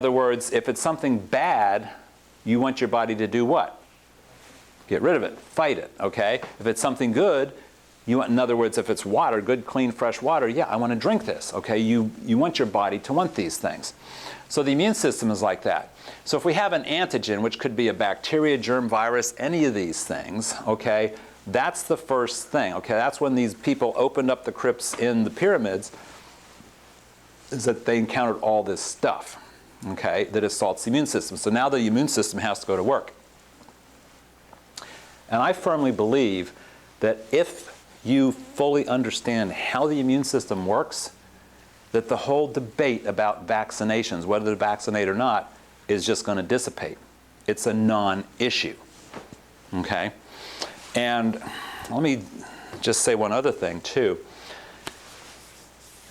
In other words, if it's something bad, you want your body to do what? Get rid of it, fight it, okay? If it's something good, you want, in other words, if it's water, good, clean, fresh water, yeah, I want to drink this, okay? You want your body to want these things. So the immune system is like that. So if we have an antigen, which could be a bacteria, germ, virus, any of these things, okay, that's the first thing, okay? That's when these people opened up the crypts in the pyramids, is that they encountered all this stuff, okay, that assaults the immune system. So now the immune system has to go to work. And I firmly believe that if you fully understand how the immune system works, that the whole debate about vaccinations, whether to vaccinate or not, is just going to dissipate. It's a non-issue, okay? And let me just say one other thing, too,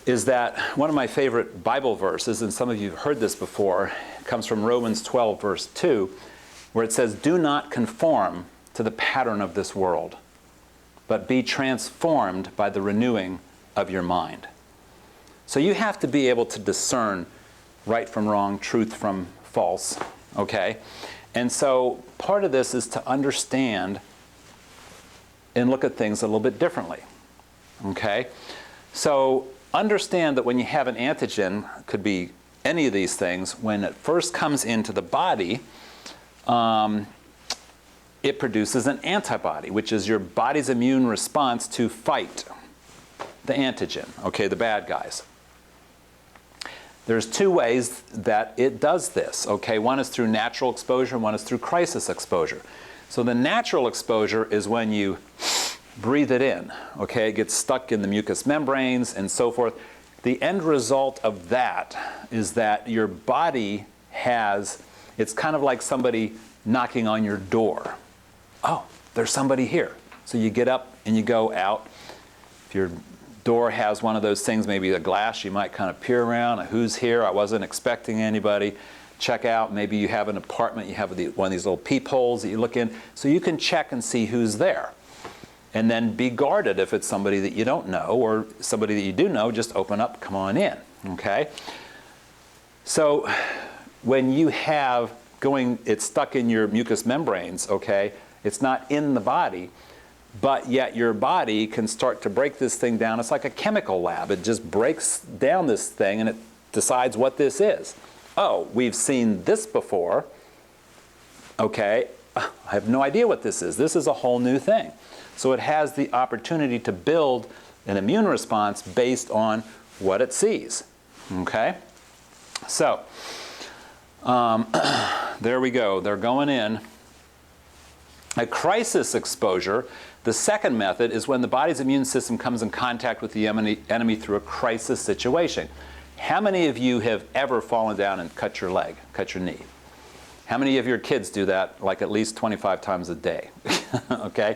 is that one of my favorite Bible verses, and some of you have heard this before, comes from Romans 12, verse 2, where it says, "Do not conform to the pattern of this world, but be transformed by the renewing of your mind." So you have to be able to discern right from wrong, truth from false, okay? And so part of this is to understand and look at things a little bit differently, okay? So understand that when you have an antigen, could be any of these things, when it first comes into the body, it produces an antibody, which is your body's immune response to fight the antigen, okay, the bad guys. There's two ways that it does this, okay? One is through natural exposure, and one is through crisis exposure. So the natural exposure is when you breathe it in, okay? It gets stuck in the mucous membranes and so forth. The end result of that is that your body has, it's kind of like somebody knocking on your door. Oh, there's somebody here. So you get up and you go out. If your door has one of those things, maybe a glass, you might kind of peer around, who's here? I wasn't expecting anybody. Check out, maybe you have an apartment, you have one of these little peepholes that you look in, so you can check and see who's there. And then be guarded if it's somebody that you don't know, or somebody that you do know, just open up, come on in, okay? So when you have it's stuck in your mucous membranes, okay, it's not in the body, but yet your body can start to break this thing down. It's like a chemical lab. It just breaks down this thing and it decides what this is. Oh, we've seen this before. Okay, I have no idea what this is. This is a whole new thing. So it has the opportunity to build an immune response based on what it sees. Okay? So, there we go. They're going in. A crisis exposure, the second method, is when the body's immune system comes in contact with the enemy through a crisis situation. How many of you have ever fallen down and cut your leg, cut your knee? How many of your kids do that like at least 25 times a day? Okay?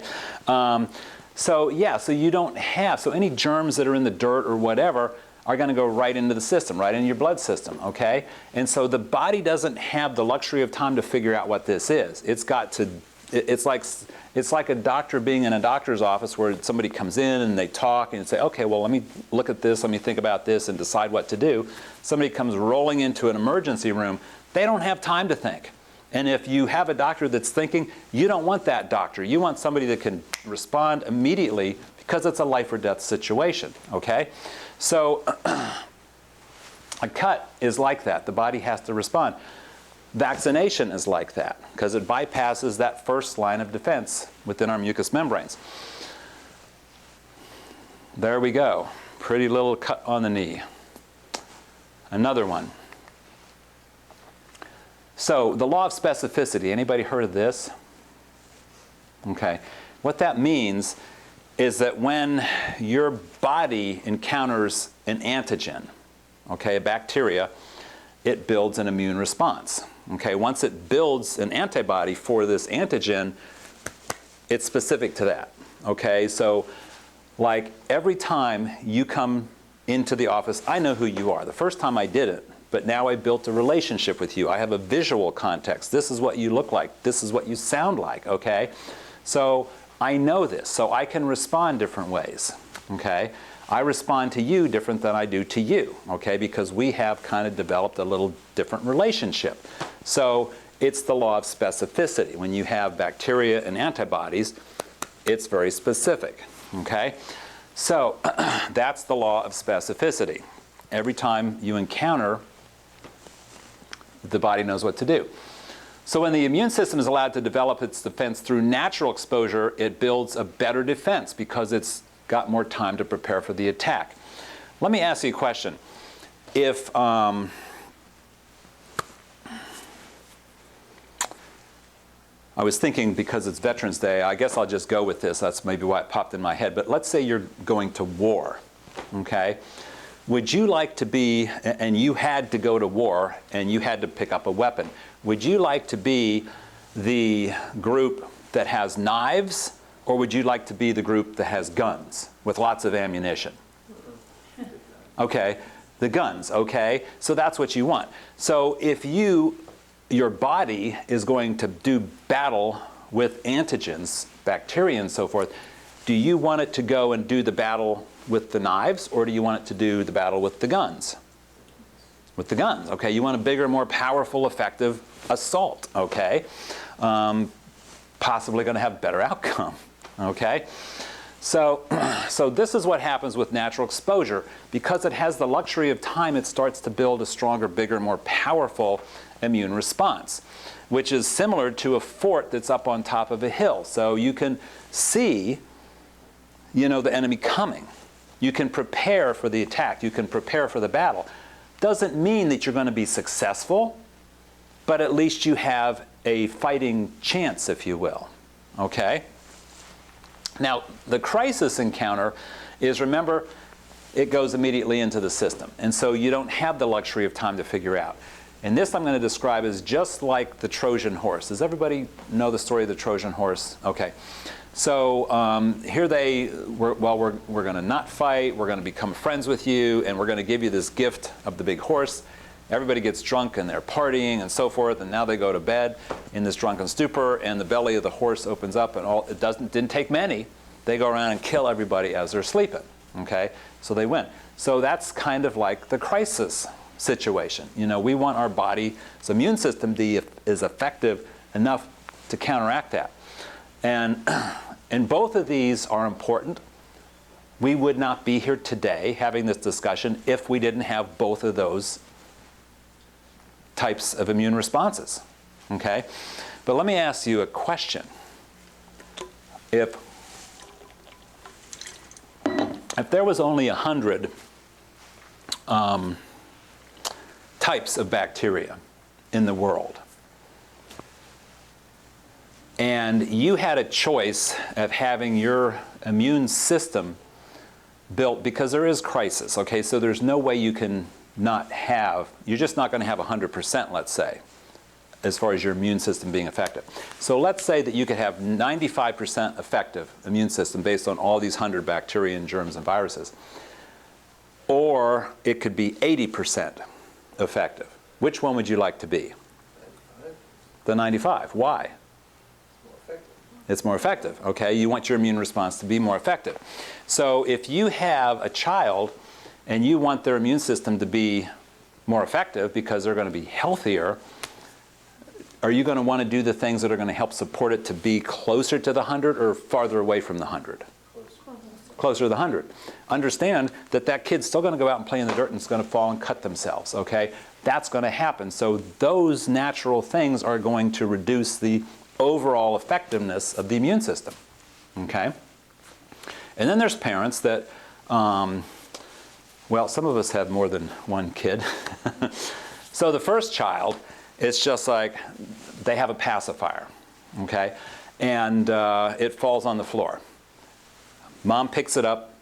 So yeah, so you don't have, so any germs that are in the dirt or whatever are going to go right into the system, right in your blood system, okay? And so the body doesn't have the luxury of time to figure out what this is. It's got to, it's like a doctor being in a doctor's office where somebody comes in and they talk and say, okay, well, let me look at this, let me think about this and decide what to do. Somebody comes rolling into an emergency room, they don't have time to think. And if you have a doctor that's thinking, you don't want that doctor. You want somebody that can respond immediately because it's a life or death situation, okay? So a cut is like that. The body has to respond. Vaccination is like that because it bypasses that first line of defense within our mucous membranes. There we go. Pretty little cut on the knee. Another one. So the law of specificity, anybody heard of this? Okay. What that means is that when your body encounters an antigen, okay, a bacteria, it builds an immune response. Okay, once it builds an antibody for this antigen, it's specific to that. Okay, so like every time you come into the office, I know who you are. The first time I did it, but now I built a relationship with you. I have a visual context. This is what you look like. This is what you sound like, okay? So I know this, so I can respond different ways, okay? I respond to you different than I do to you, okay, because we have kind of developed a little different relationship. So it's the law of specificity. When you have bacteria and antibodies, it's very specific, okay? So that's the law of specificity. Every time you encounter, the body knows what to do. So when the immune system is allowed to develop its defense through natural exposure, it builds a better defense because it's got more time to prepare for the attack. Let me ask you a question. If I was thinking, because it's Veterans Day, I guess I'll just go with this. That's maybe why it popped in my head. But let's say you're going to war, okay? Would you like to be, and you had to go to war, and you had to pick up a weapon, would you like to be the group that has knives, or would you like to be the group that has guns with lots of ammunition? Okay, the guns, okay? So that's what you want. So if your body is going to do battle with antigens, bacteria and so forth, do you want it to go and do the battle with the knives, or do you want it to do the battle with the guns? With the guns, okay? You want a bigger, more powerful, effective assault, okay? Possibly going to have better outcome, okay? So this is what happens with natural exposure. Because it has the luxury of time, it starts to build a stronger, bigger, more powerful immune response, which is similar to a fort that's up on top of a hill. So you can see, the enemy coming. You can prepare for the attack. You can prepare for the battle. Doesn't mean that you're going to be successful, but at least you have a fighting chance, if you will, okay? Now, the crisis encounter is, remember, it goes immediately into the system. And so you don't have the luxury of time to figure out. And this I'm going to describe as just like the Trojan horse. Does everybody know the story of the Trojan horse? Okay. So here we're going to not fight, we're going to become friends with you, and we're going to give you this gift of the big horse. Everybody gets drunk and they're partying and so forth, and now they go to bed in this drunken stupor, and the belly of the horse opens up, and didn't take many. They go around and kill everybody as they're sleeping, okay? So they win. So that's kind of like the crisis situation. We want our body's immune system to be is effective enough to counteract that. And both of these are important. We would not be here today having this discussion if we didn't have both of those types of immune responses, okay? But let me ask you a question. If there was only 100 types of bacteria in the world, and you had a choice of having your immune system built, because there is crisis, okay? So there's no way you can not have, you're just not going to have 100%, let's say, as far as your immune system being effective. So let's say that you could have 95% effective immune system based on all these 100 bacteria and germs and viruses. Or it could be 80% effective. Which one would you like to be? 95. The 95. Why? It's more effective, okay? You want your immune response to be more effective. So if you have a child and you want their immune system to be more effective because they're going to be healthier, are you going to want to do the things that are going to help support it to be closer to the 100 or farther away from the 100? Closer to the 100. Understand that kid's still going to go out and play in the dirt and is going to fall and cut themselves, okay? That's going to happen. So those natural things are going to reduce the overall effectiveness of the immune system, okay? And then there's parents that, well, some of us have more than one kid. So the first child, it's just like they have a pacifier, okay? And it falls on the floor. Mom picks it up,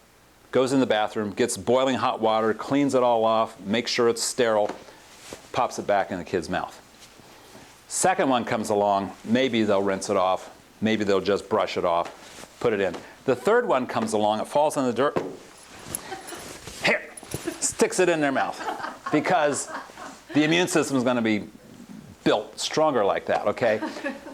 goes in the bathroom, gets boiling hot water, cleans it all off, makes sure it's sterile, pops it back in the kid's mouth. Second one comes along, maybe they'll rinse it off, maybe they'll just brush it off, put it in. The third one comes along, it falls in the dirt, here, sticks it in their mouth, because the immune system is going to be built stronger like that, okay?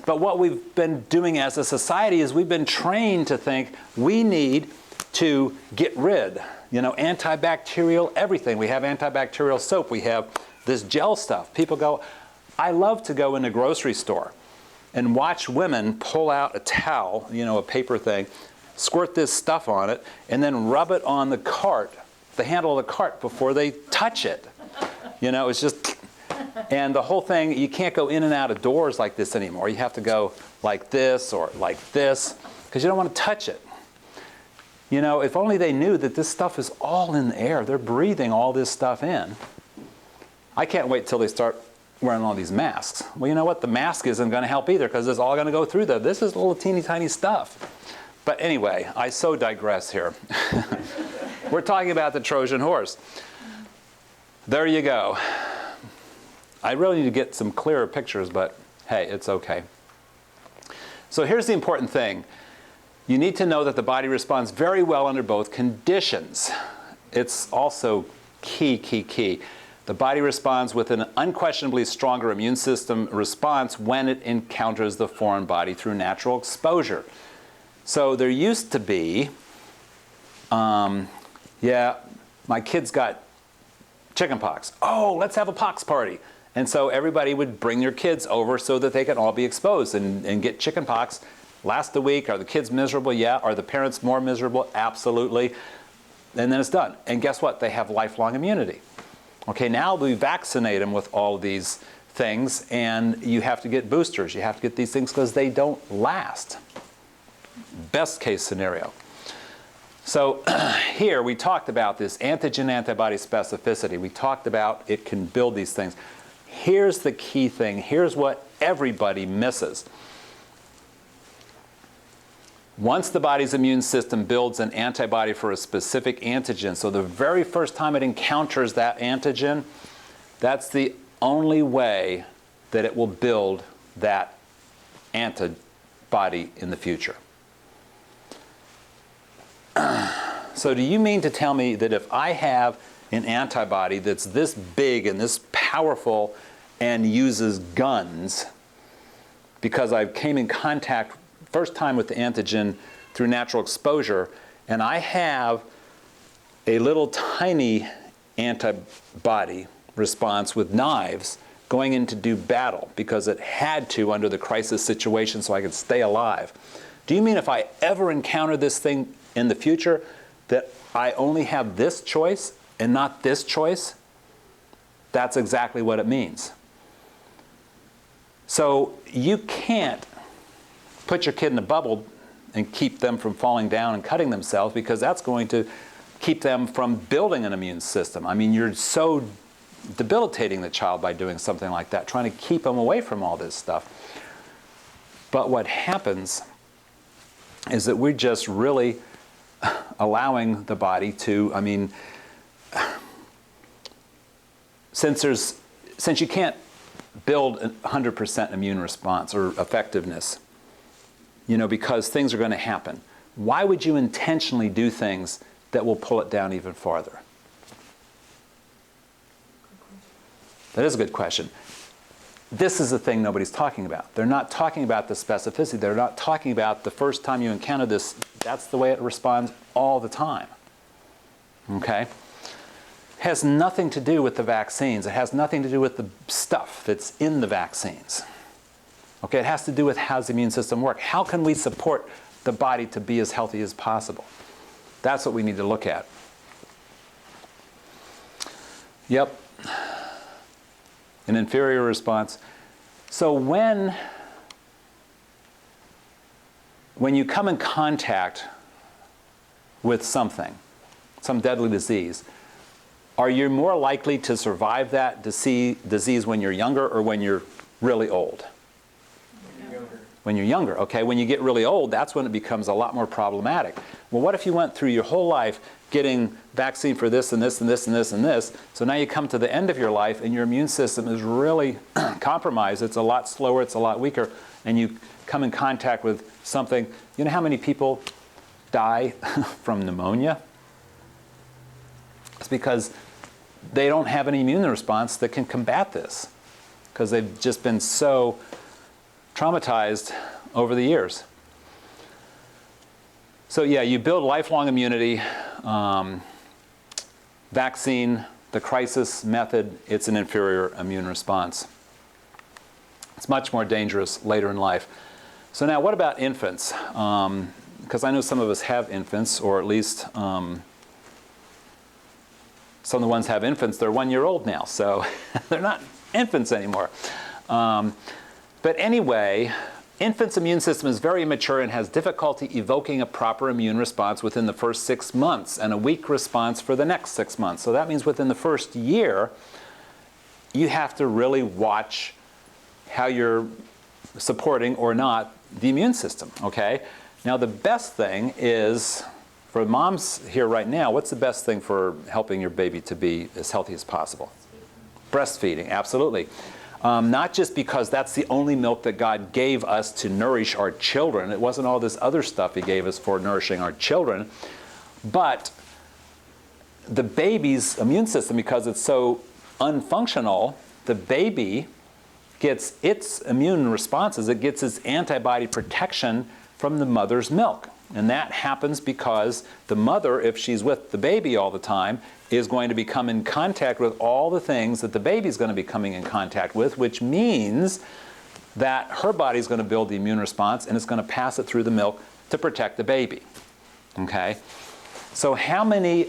But what we've been doing as a society is we've been trained to think we need to get rid You know, antibacterial everything. We have antibacterial soap. We have this gel stuff. People go, I love to go in a grocery store and watch women pull out a towel, you know, a paper thing, squirt this stuff on it, and then rub it on the cart, the handle of the cart, before they touch it. You know, it's just, and the whole thing, you can't go in and out of doors like this anymore. You have to go like this or like this, because you don't want to touch it. You know, if only they knew that this stuff is all in the air. They're breathing all this stuff in. I can't wait till they start wearing all these masks. Well, you know what? The mask isn't going to help either, because it's all going to go through there. This is little teeny tiny stuff. But anyway, I so digress here. We're talking about the Trojan horse. There you go. I really need to get some clearer pictures, but hey, it's okay. So here's the important thing. You need to know that the body responds very well under both conditions. It's also key. The body responds with an unquestionably stronger immune system response when it encounters the foreign body through natural exposure. So there used to be, yeah, my kids got chickenpox. Oh, let's have a pox party. And so everybody would bring their kids over so that they could all be exposed and get chickenpox. Last a week. Are the kids miserable? Yeah. Are the parents more miserable? Absolutely. And then it's done. And guess what? They have lifelong immunity. Okay, now we vaccinate them with all of these things, and you have to get boosters. You have to get these things because they don't last. Best case scenario. So here we talked about this antigen-antibody specificity. We talked about it can build these things. Here's the key thing. Here's what everybody misses. Once the body's immune system builds an antibody for a specific antigen, so the very first time it encounters that antigen, that's the only way that it will build that antibody in the future. So do you mean to tell me that if I have an antibody that's this big and this powerful and uses guns because I came in contact first time with the antigen through natural exposure, and I have a little tiny antibody response with knives going in to do battle because it had to under the crisis situation so I could stay alive. Do you mean if I ever encounter this thing in the future that I only have this choice and not this choice? That's exactly what it means. So you can't put your kid in a bubble and keep them from falling down and cutting themselves, because that's going to keep them from building an immune system. I mean, you're so debilitating the child by doing something like that, trying to keep them away from all this stuff. But what happens is that we're just really allowing the body to, I mean, since you can't build a 100% immune response or effectiveness, you know, because things are going to happen, why would you intentionally do things that will pull it down even farther? That is a good question. This is the thing nobody's talking about. They're not talking about the specificity. They're not talking about the first time you encounter this, that's the way it responds all the time. Okay? It has nothing to do with the vaccines. It has nothing to do with the stuff that's in the vaccines. Okay, it has to do with how does the immune system work. How can we support the body to be as healthy as possible? That's what we need to look at. Yep. An inferior response. So when you come in contact with something, some deadly disease, are you more likely to survive that disease when you're younger or when you're really old? When you're younger, okay? When you get really old, that's when it becomes a lot more problematic. Well, what if you went through your whole life getting vaccine for this and this and this and this and this, so now you come to the end of your life and your immune system is really compromised. It's a lot slower, it's a lot weaker, and you come in contact with something. You know how many people die from pneumonia? It's because they don't have an immune response that can combat this, because they've just been so traumatized over the years. So yeah, you build lifelong immunity. vaccine, the crisis method, it's an inferior immune response. It's much more dangerous later in life. So now what about infants? Because I know some of us have infants, or at least some of the ones have infants, they're 1 year old now, so they're not infants anymore. But anyway, infants' immune system is very immature and has difficulty evoking a proper immune response within the first 6 months and a weak response for the next 6 months. So that means within the first year, you have to really watch how you're supporting or not the immune system, okay? Now the best thing is, for moms here right now, what's the best thing for helping your baby to be as healthy as possible? Breastfeeding, absolutely. Not just because that's the only milk that God gave us to nourish our children. It wasn't all this other stuff He gave us for nourishing our children. But the baby's immune system, because it's so unfunctional, the baby gets its immune responses, it gets its antibody protection from the mother's milk. And that happens because the mother, if she's with the baby all the time, is going to become in contact with all the things that the baby's going to be coming in contact with, which means that her body's going to build the immune response and it's going to pass it through the milk to protect the baby. Okay? So how many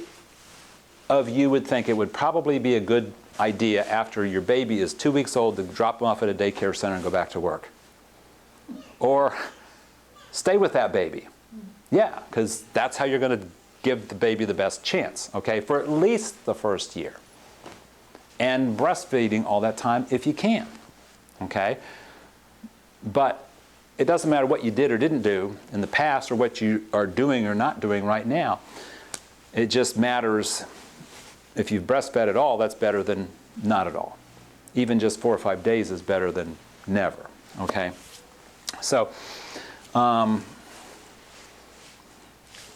of you would think it would probably be a good idea after your baby is 2 weeks old to drop them off at a daycare center and go back to work? Or stay with that baby? Yeah, because that's how you're going to give the baby the best chance, okay, for at least the first year. And breastfeeding all that time if you can, okay? But it doesn't matter what you did or didn't do in the past or what you are doing or not doing right now. It just matters if you've breastfed at all, that's better than not at all. Even just 4 or 5 days is better than never, okay? So,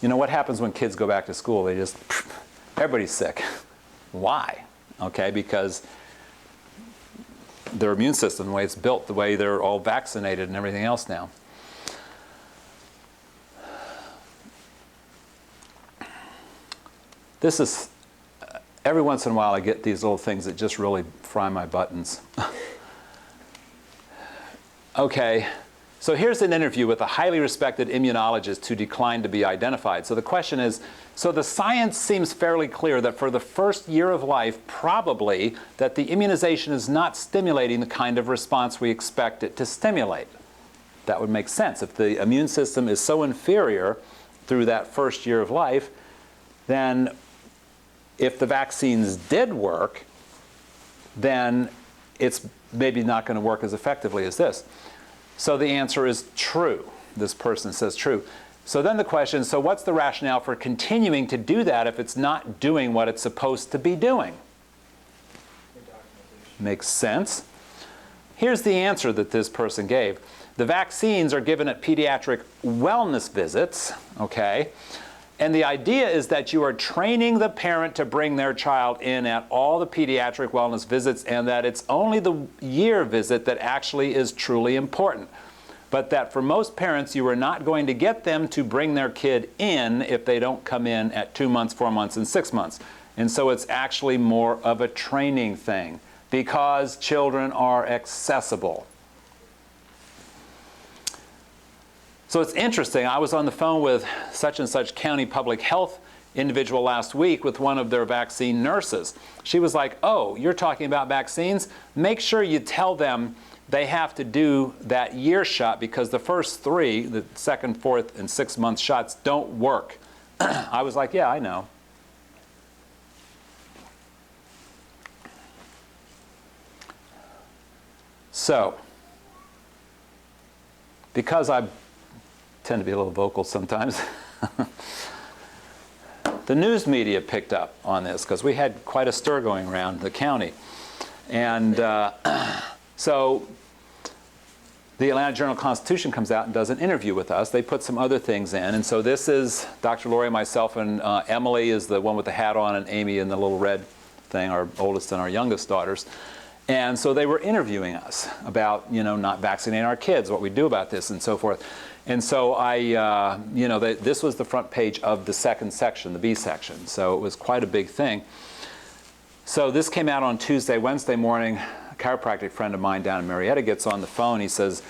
you know, what happens when kids go back to school? They just, everybody's sick. Why? Okay, because their immune system, the way it's built, the way they're all vaccinated and everything else now. This is, every once in a while I get these little things that just really fry my buttons. Okay. So here's an interview with a highly respected immunologist who declined to be identified. So the question is, so the science seems fairly clear that for the first year of life, probably, that the immunization is not stimulating the kind of response we expect it to stimulate. That would make sense. If the immune system is so inferior through that first year of life, then if the vaccines did work, then it's maybe not going to work as effectively as this. So the answer is true. This person says true. So then the question, so what's the rationale for continuing to do that if it's not doing what it's supposed to be doing? Makes sense. Here's the answer that this person gave. The vaccines are given at pediatric wellness visits, okay? And the idea is that you are training the parent to bring their child in at all the pediatric wellness visits, and that it's only the year visit that actually is truly important. But that for most parents, you are not going to get them to bring their kid in if they don't come in at 2 months, 4 months, and 6 months. And so it's actually more of a training thing because children are accessible. So it's interesting. I was on the phone with such and such county public health individual last week with one of their vaccine nurses. She was like, oh, you're talking about vaccines? Make sure you tell them they have to do that year shot because the first 3, the 2nd, 4th, and 6th month shots don't work. I was like, yeah, I know. So, because I tend to be a little vocal sometimes, the news media picked up on this because we had quite a stir going around the county. And so the Atlanta Journal-Constitution comes out and does an interview with us. They put some other things in. And so this is Dr. Lori, myself, and Emily is the one with the hat on, and Amy in the little red thing, our oldest and our youngest daughters. And so they were interviewing us about, not vaccinating our kids, what we do about this, and so forth. And so this was the front page of the second section, the B section. So it was quite a big thing. So this came out on Tuesday. Wednesday morning, a chiropractic friend of mine down in Marietta gets on the phone. He says,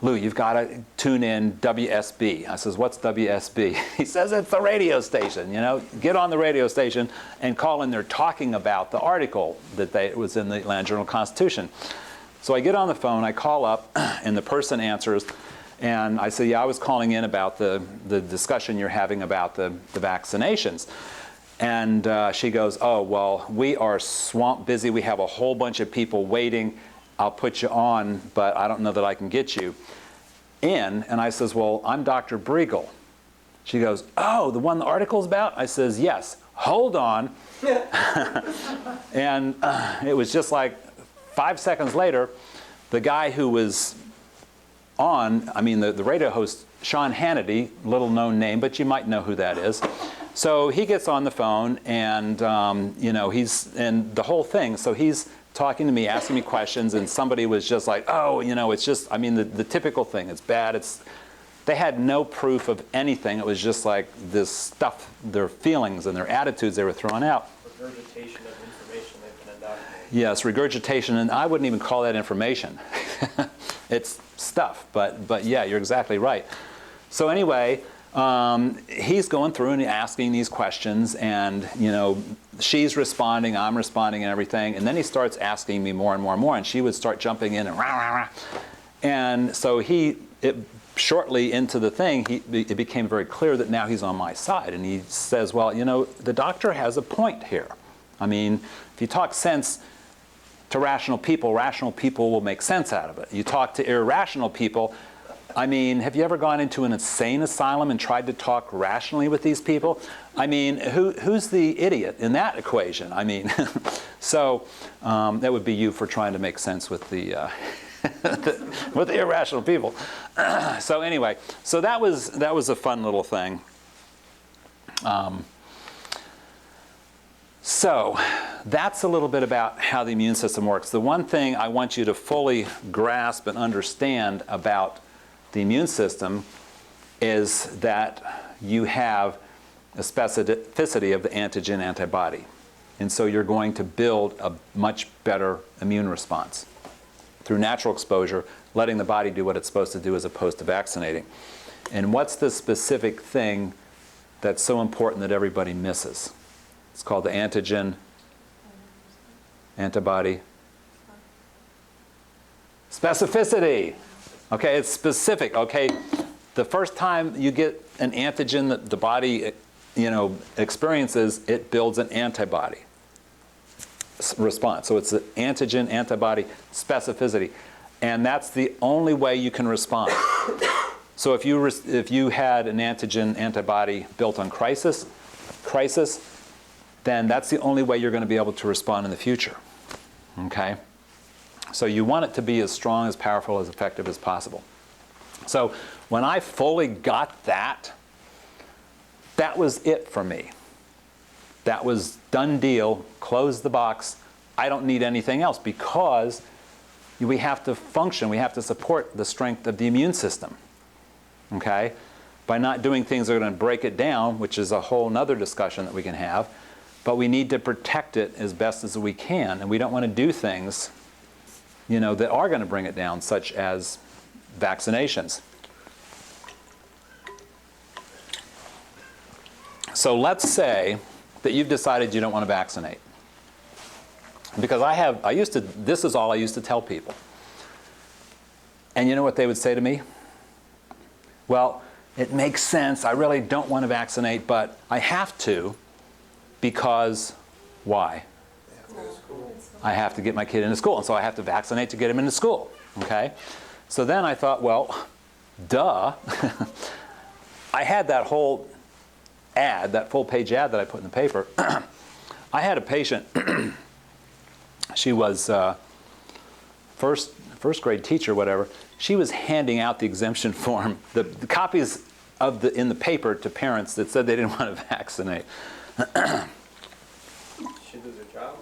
"Lou, you've got to tune in WSB." I says, "What's WSB?" He says, "It's the radio station. Get on the radio station and call in. They're talking about the article that was in the Atlanta Journal-Constitution." So I get on the phone, I call up, and the person answers, and I say, "Yeah, I was calling in about the discussion you're having about the vaccinations." And she goes, "Oh, well, we are swamped busy. We have a whole bunch of people waiting. I'll put you on, but I don't know that I can get you in." And I says, "Well, I'm Dr. Briegel." She goes, "Oh, the one the article's about?" I says, "Yes." "Hold on." And it was just like 5 seconds later, the guy who was on, the radio host, Sean Hannity, little known name, but you might know who that is. So he gets on the phone, and and the whole thing. So he's talking to me, asking me questions, and somebody was just like, "Oh, it's just," the typical thing. It's bad. They had no proof of anything. It was just like this stuff, their feelings and their attitudes they were throwing out. Regurgitation of information they've been indoctrinated. Yes, regurgitation, and I wouldn't even call that information. It's stuff, but yeah, you're exactly right. So anyway, he's going through and asking these questions, and she's responding, I'm responding, and everything. And then he starts asking me more and more and more, and she would start jumping in and rah, rah, rah. And so shortly into the thing, it became very clear that now he's on my side, and he says, "Well, the doctor has a point here. If you talk sense to rational people will make sense out of it. You talk to irrational people." Have you ever gone into an insane asylum and tried to talk rationally with these people? Who's the idiot in that equation? So that would be you for trying to make sense with the with the irrational people. So anyway, so that was a fun little thing. So that's a little bit about how the immune system works. The one thing I want you to fully grasp and understand about the immune system is that you have a specificity of the antigen antibody. And so you're going to build a much better immune response through natural exposure, letting the body do what it's supposed to do as opposed to vaccinating. And what's the specific thing that's so important that everybody misses? It's called the antigen antibody specificity. Okay, it's specific. Okay, the first time you get an antigen that the body, experiences, it builds an antibody response. So it's the antigen antibody specificity, and that's the only way you can respond. So if you had an antigen antibody built on crisis, then that's the only way you're going to be able to respond in the future. Okay? So you want it to be as strong, as powerful, as effective as possible. So when I fully got that, that was it for me. That was done deal, close the box. I don't need anything else because we have to function, we have to support the strength of the immune system. Okay? By not doing things that are going to break it down, which is a whole other discussion that we can have, but we need to protect it as best as we can, and we don't want to do things that are going to bring it down, such as vaccinations. So let's say that you've decided you don't want to vaccinate. Because this is all I used to tell people. And you know what they would say to me? "Well, it makes sense. I really don't want to vaccinate, but I have to because why? I have to get my kid into school, and so I have to vaccinate to get him into school." Okay? So then I thought, well, duh. I had that whole ad, that full-page ad that I put in the paper. I had a patient. She was first grade teacher, whatever. She was handing out the exemption form, the copies in the paper to parents that said they didn't want to vaccinate. She lose her job?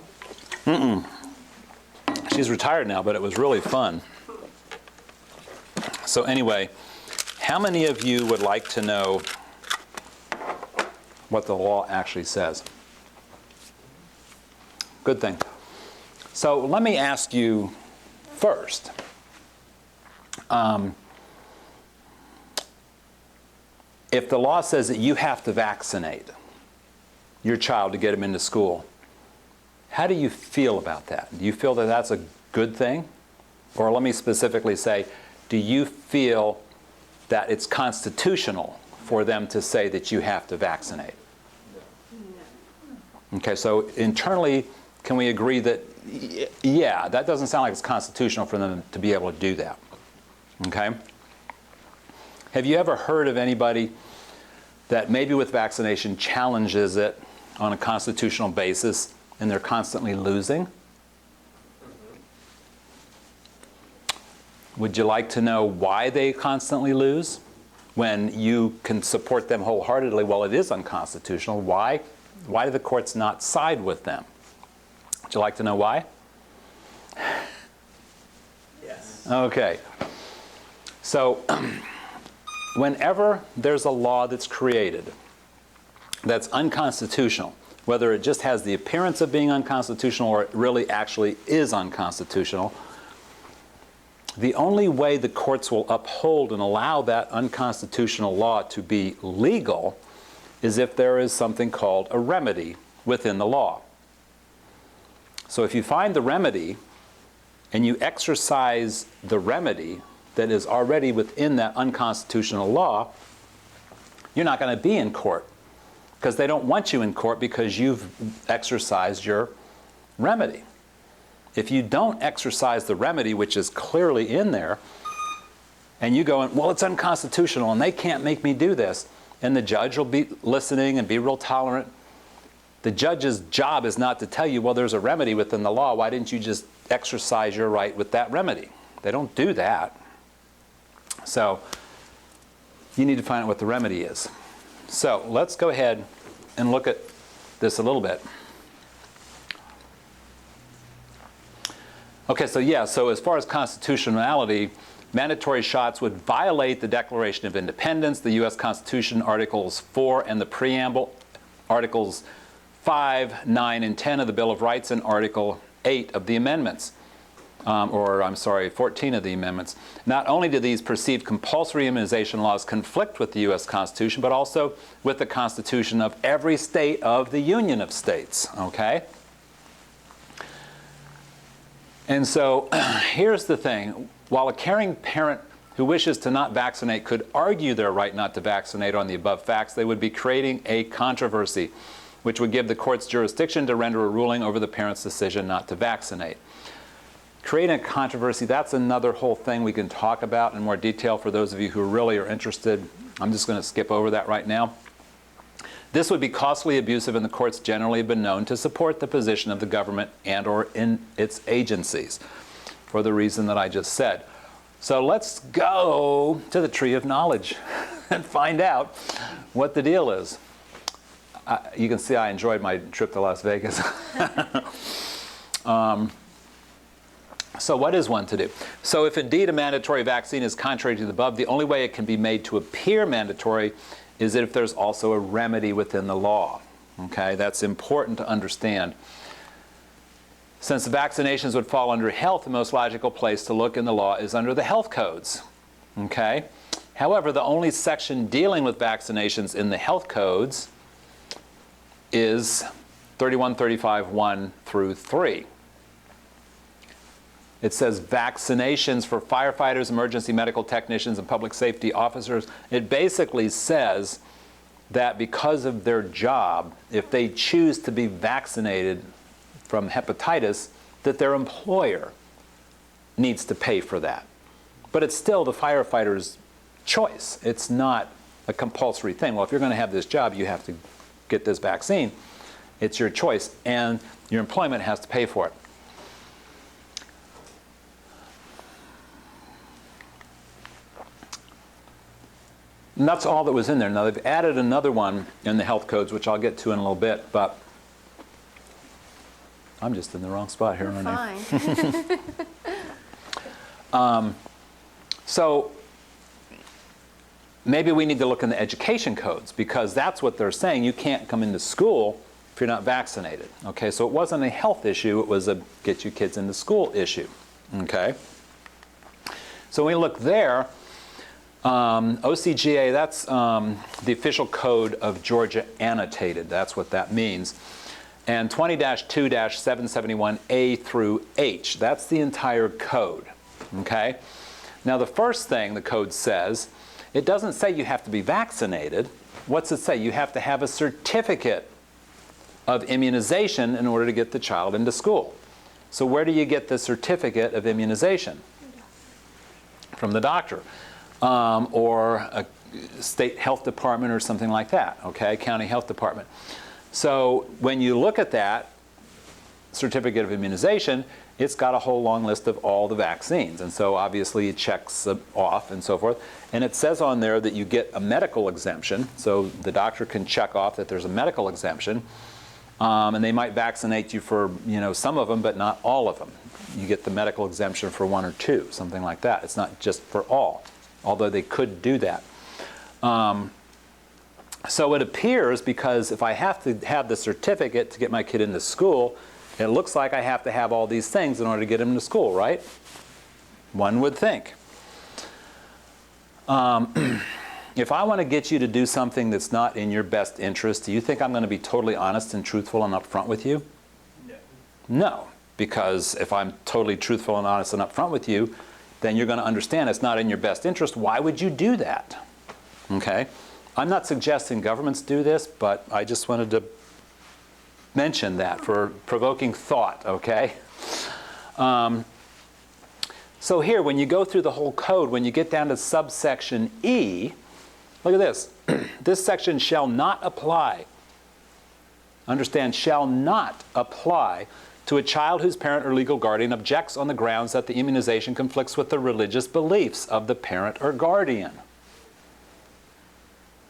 She's retired now, but it was really fun. So anyway, how many of you would like to know what the law actually says? Good thing. So let me ask you first. If the law says that you have to vaccinate your child to get him into school, how do you feel about that? Do you feel that that's a good thing? Or let me specifically say, do you feel that it's constitutional for them to say that you have to vaccinate? Okay, so internally, can we agree that, yeah, that doesn't sound like it's constitutional for them to be able to do that? Okay? Have you ever heard of anybody that maybe with vaccination challenges it on a constitutional basis and they're constantly losing? Would you like to know why they constantly lose when you can support them wholeheartedly? Well, it is unconstitutional. Why? Why do the courts not side with them? Would you like to know why? Yes. Okay. So whenever there's a law that's created that's unconstitutional, whether it just has the appearance of being unconstitutional or it really actually is unconstitutional, the only way the courts will uphold and allow that unconstitutional law to be legal is if there is something called a remedy within the law. So if you find the remedy and you exercise the remedy that is already within that unconstitutional law, you're not going to be in court because they don't want you in court because you've exercised your remedy. If you don't exercise the remedy, which is clearly in there, and you go, well, it's unconstitutional and they can't make me do this, and the judge will be listening and be real tolerant. The judge's job is not to tell you, well, there's a remedy within the law. Why didn't you just exercise your right with that remedy? They don't do that. So you need to find out what the remedy is. So let's go ahead and look at this a little bit. Okay, so yeah, so as far as constitutionality, mandatory shots would violate the Declaration of Independence, the U.S. Constitution, Articles 4 and the Preamble, Articles 5, 9, and 10 of the Bill of Rights, and Article 8 of the amendments. 14 of the amendments. Not only do these perceived compulsory immunization laws conflict with the U.S. Constitution, but also with the Constitution of every state of the Union of States, okay? And so here's the thing. While a caring parent who wishes to not vaccinate could argue their right not to vaccinate on the above facts, they would be creating a controversy, which would give the court's jurisdiction to render a ruling over the parent's decision not to vaccinate. Creating a controversy, that's another whole thing we can talk about in more detail for those of you who really are interested. I'm just going to skip over that right now. This would be costly, abusive, and the courts generally have been known to support the position of the government and or in its agencies for the reason that I just said. So let's go to the tree of knowledge and find out what the deal is. You can see I enjoyed my trip to Las Vegas. So what is one to do? So if indeed a mandatory vaccine is contrary to the above, the only way it can be made to appear mandatory is if there's also a remedy within the law. Okay, that's important to understand. Since the vaccinations would fall under health, the most logical place to look in the law is under the health codes. Okay? However, the only section dealing with vaccinations in the health codes is 3135(1) through 3. It says vaccinations for firefighters, emergency medical technicians, and public safety officers. It basically says that because of their job, if they choose to be vaccinated from hepatitis, that their employer needs to pay for that. But it's still the firefighter's choice. It's not a compulsory thing. Well, if you're going to have this job, you have to get this vaccine. It's your choice, and your employment has to pay for it. And that's all that was in there. Now, they've added another one in the health codes, which I'll get to in a little bit, but I'm just in the wrong spot here, aren't I? Fine. So maybe we need to look in the education codes, because that's what they're saying. You can't come into school if you're not vaccinated. Okay, so it wasn't a health issue, it was a get you kids into school issue. Okay, so when we look there, OCGA, that's the official code of Georgia annotated. That's what that means. And 20-2-771A through H, that's the entire code. Okay? Now the first thing the code says, it doesn't say you have to be vaccinated. What's it say? You have to have a certificate of immunization in order to get the child into school. So where do you get the certificate of immunization? From the doctor. Or a state health department or something like that, okay, county health department. So when you look at that certificate of immunization, it's got a whole long list of all the vaccines. And so obviously it checks off and so forth. And it says on there that you get a medical exemption. So the doctor can check off that there's a medical exemption. And they might vaccinate you for, some of them, but not all of them. You get the medical exemption for one or two, something like that. It's not just for all, although they could do that. So it appears, because if I have to have the certificate to get my kid into school, it looks like I have to have all these things in order to get him to school, right? One would think. If I want to get you to do something that's not in your best interest, do you think I'm going to be totally honest and truthful and upfront with you? No. No, because if I'm totally truthful and honest and upfront with you, then you're going to understand it's not in your best interest. Why would you do that? Okay? I'm not suggesting governments do this, but I just wanted to mention that for provoking thought, okay? So here, when you go through the whole code, when you get down to subsection E, look at this. This section shall not apply. Understand, shall not apply to a child whose parent or legal guardian objects on the grounds that the immunization conflicts with the religious beliefs of the parent or guardian.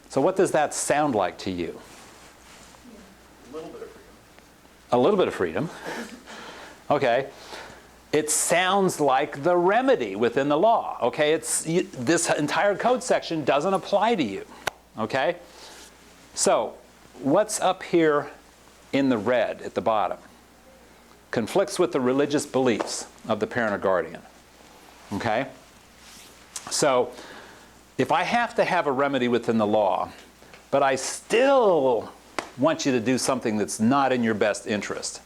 So what does that sound like to you? A little bit of freedom. A little bit of freedom. Okay. It sounds like the remedy within the law. Okay. This entire code section doesn't apply to you. Okay. So what's up here in the red at the bottom? Conflicts with the religious beliefs of the parent or guardian. Okay? So, if I have to have a remedy within the law, but I still want you to do something that's not in your best interest,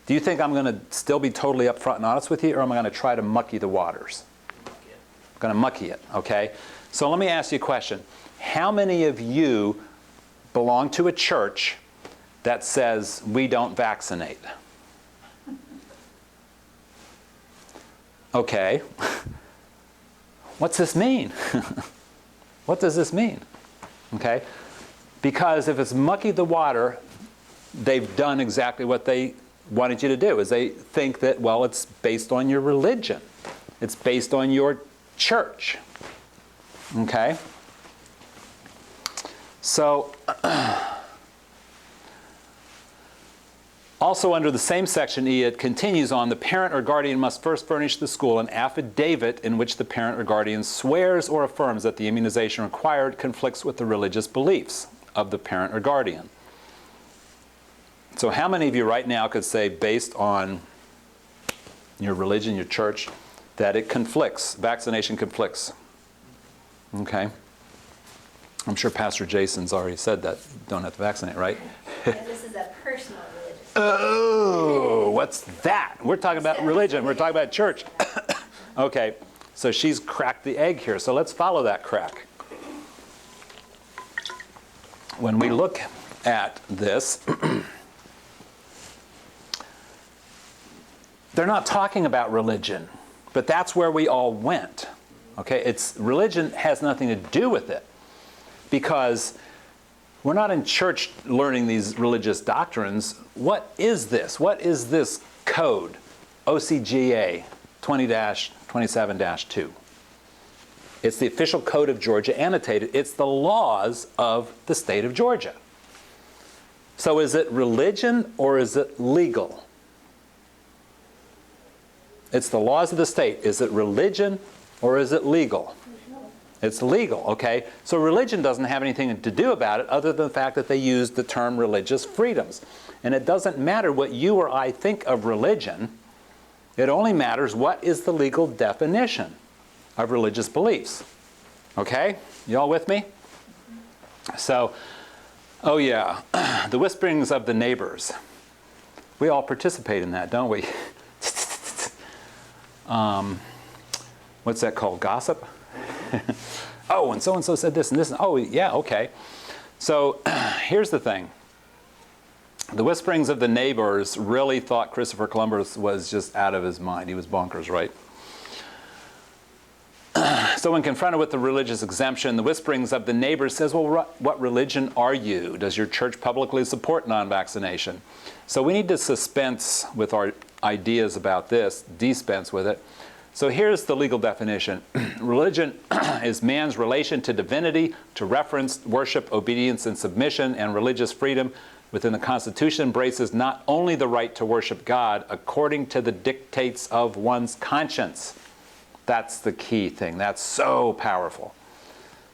do you think I'm going to still be totally upfront and honest with you, or am I going to try to mucky the waters? I'm going to mucky it, okay? So let me ask you a question. How many of you belong to a church that says we don't vaccinate? Okay, what's this mean? What does this mean? Okay, because if it's mucky the water, they've done exactly what they wanted you to do, is they think that, well, it's based on your religion. It's based on your church. Okay? So, also under the same section E, it continues on, the parent or guardian must first furnish the school an affidavit in which the parent or guardian swears or affirms that the immunization required conflicts with the religious beliefs of the parent or guardian. So how many of you right now could say, based on your religion, your church, that it conflicts, vaccination conflicts? Okay. I'm sure Pastor Jason's already said that you don't have to vaccinate, right? Yeah, this is a personal religious. Oh, what's that? We're talking about religion. We're talking about church. Okay, so she's cracked the egg here. So let's follow that crack. When we look at this, they're not talking about religion, but that's where we all went. Okay, religion has nothing to do with it, because we're not in church learning these religious doctrines. What is this? What is this code? OCGA 20-27-2. It's the official code of Georgia annotated. It's the laws of the state of Georgia. So is it religion or is it legal? It's the laws of the state. Is it religion or is it legal? It's legal, okay? So religion doesn't have anything to do about it other than the fact that they use the term religious freedoms. And it doesn't matter what you or I think of religion. It only matters what is the legal definition of religious beliefs. Okay? You all with me? So, oh yeah, the whisperings of the neighbors. We all participate in that, don't we? What's that called? Gossip? Oh, and so said this and this. Oh, yeah, okay. So here's the thing. The whisperings of the neighbors really thought Christopher Columbus was just out of his mind. He was bonkers, right? So when confronted with the religious exemption, the whisperings of the neighbors says, well, what religion are you? Does your church publicly support non-vaccination? So we need to dispense with our ideas about this, dispense with it. So here's the legal definition. Religion is man's relation to divinity, to reverence, worship, obedience, and submission, and religious freedom within the Constitution embraces not only the right to worship God according to the dictates of one's conscience. That's the key thing. That's so powerful.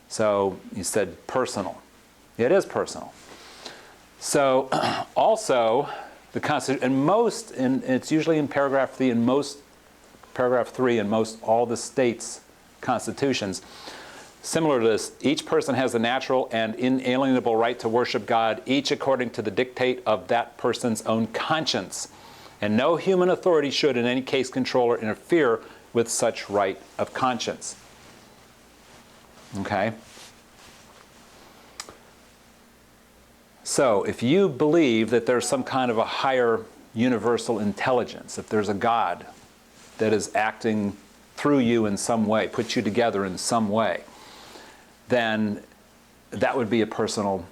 So you said personal. It is personal. So also, the Constitution, and it's usually in paragraph 3 in most all the states' constitutions. Similar to this, each person has the natural and inalienable right to worship God, each according to the dictate of that person's own conscience. And no human authority should in any case control or interfere with such right of conscience. Okay? So, if you believe that there's some kind of a higher universal intelligence, if there's a God that is acting through you in some way, put you together in some way, then that would be a personal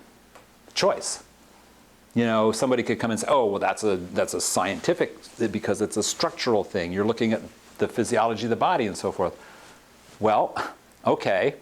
choice. You know, somebody could come and say, oh, well, that's a scientific, because it's a structural thing. You're looking at the physiology of the body and so forth. Well, okay.